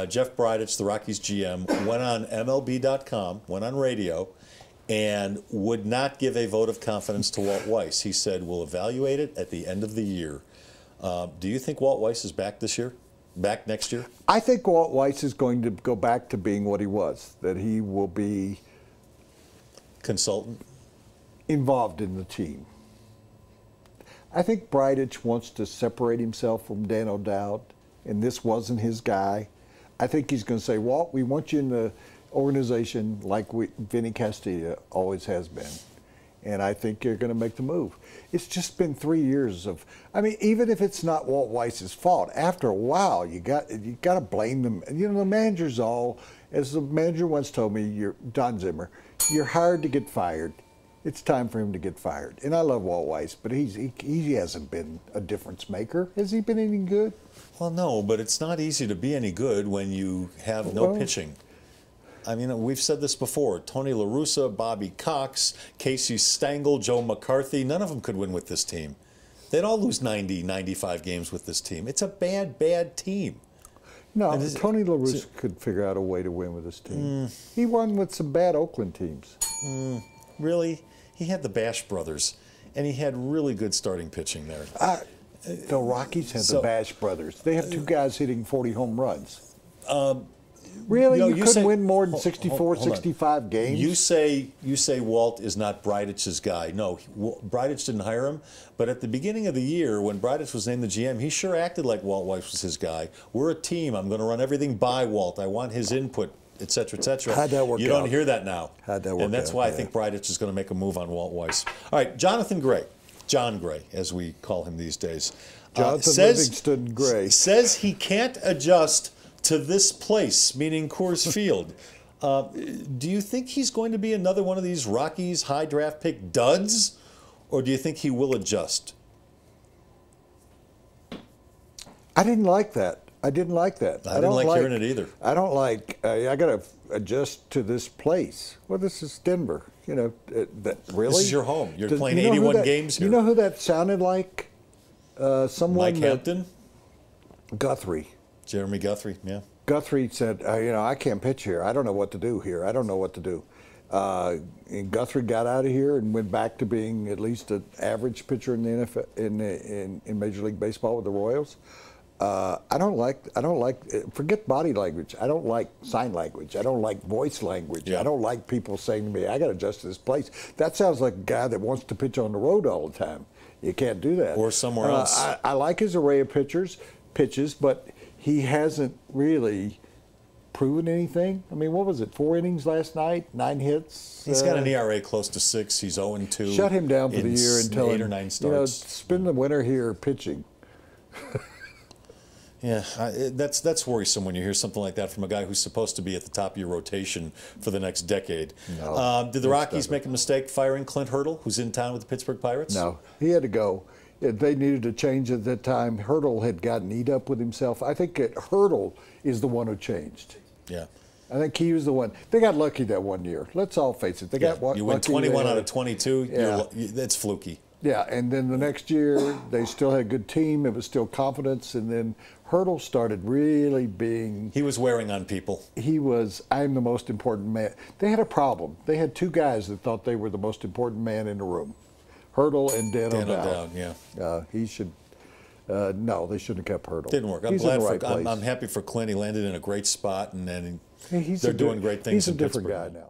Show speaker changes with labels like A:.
A: Jeff Bridich, the Rockies GM, went on MLB.com, went on radio, and would not give a vote of confidence to Walt Weiss. He said, we'll evaluate it at the end of the year. Do you think Walt Weiss is back this year? Back next year?
B: I think Walt Weiss is going to go back to being what he was, that he will be
A: consultant,
B: involved in the team. I think Bridich wants to separate himself from Dan O'Dowd, and this wasn't his guy. I think he's going to say, Walt, we want you in the organization like Vinny Castilla always has been. And I think you're going to make the move. It's just been 3 years of, I mean, even if it's not Walt Weiss's fault, after a while, you got to blame them. You know, the manager's all, as the manager once told me, Don Zimmer, you're hired to get fired. It's time for him to get fired. And I love Walt Weiss, but he hasn't been a difference maker. Has he been any good?
A: Well, no, but it's not easy to be any good when you have no pitching. I mean, we've said this before. Tony La Russa, Bobby Cox, Casey Stengel, Joe McCarthy, none of them could win with this team. They'd all lose 90, 95 games with this team. It's a bad, bad team.
B: No, Tony La Russa could figure out a way to win with this team. He won with some bad Oakland teams.
A: Really? He had the Bash brothers, and he had really good starting pitching there.
B: The Rockies had the Bash brothers. They have two guys hitting 40 home runs. Really? You couldn't win more than 64, 65 games?
A: You say Walt is not Bridich's guy. No, Bridich didn't hire him. But at the beginning of the year, when Bridich was named the GM, he sure acted like Walt Weiss was his guy. We're a team. I'm going to run everything by Walt. I want his input, et cetera, et cetera.
B: How'd that work out?
A: You don't hear that now.
B: How'd that work out?
A: And that's why I think Bridich is going to make a move on Walt Weiss. All right, Jonathan Gray. John Gray, as we call him these days.
B: Jonathan Livingston Gray.
A: Says he can't adjust to this place, meaning Coors Field. Do you think he's going to be another one of these Rockies high draft pick duds, or do you think he will adjust?
B: I didn't like that. I didn't like that.
A: I didn't like hearing it either.
B: I don't like, I got to adjust to this place. Well, this is Denver. You know, really?
A: This is your home. You're playing 81 games here.
B: You know who that sounded like? Someone.
A: Mike Hampton?
B: Guthrie.
A: Jeremy Guthrie, yeah.
B: Guthrie said, you know, I can't pitch here. I don't know what to do here. I don't know what to do. And Guthrie got out of here and went back to being at least an average pitcher in the NFL, in Major League Baseball with the Royals. I don't like, forget body language. I don't like sign language. I don't like voice language.
A: Yeah.
B: I don't like people saying to me, I got to adjust to this place. That sounds like a guy that wants to pitch on the road all the time. You can't do that.
A: Or somewhere else.
B: I like his array of pitches, but he hasn't really proven anything. I mean, what was it, 4 innings last night, 9 hits?
A: He's got an ERA close to 6. He's 0-2.
B: Shut him down for the year and tell him,
A: 8 or 9 starts.
B: You know, spend the winter here pitching.
A: Yeah, that's worrisome when you hear something like that from a guy who's supposed to be at the top of your rotation for the next decade.
B: No,
A: did the Rockies make a mistake firing Clint Hurdle, who's in town with the Pittsburgh Pirates?
B: No, he had to go. They needed a change at that time. Hurdle had gotten eat up with himself. I think Hurdle is the one who changed.
A: Yeah.
B: I think he was the one. They got lucky that one year. Let's all face it. They got lucky.
A: You win 21 out of 22. Yeah. That's fluky.
B: Yeah, and then the next year they still had a good team. It was still confidence, and then Hurdle started really being.
A: He was wearing on people. He
B: was. I'm the most important man. They had a problem. They had 2 guys that thought they were the most important man in the room. Hurdle and Dan O'Dowd.
A: Yeah.
B: He should. No, they shouldn't have kept Hurdle.
A: Didn't work. I'm happy for Clint. He landed in a great spot, and then they're doing great things in Pittsburgh.
B: He's a different guy now.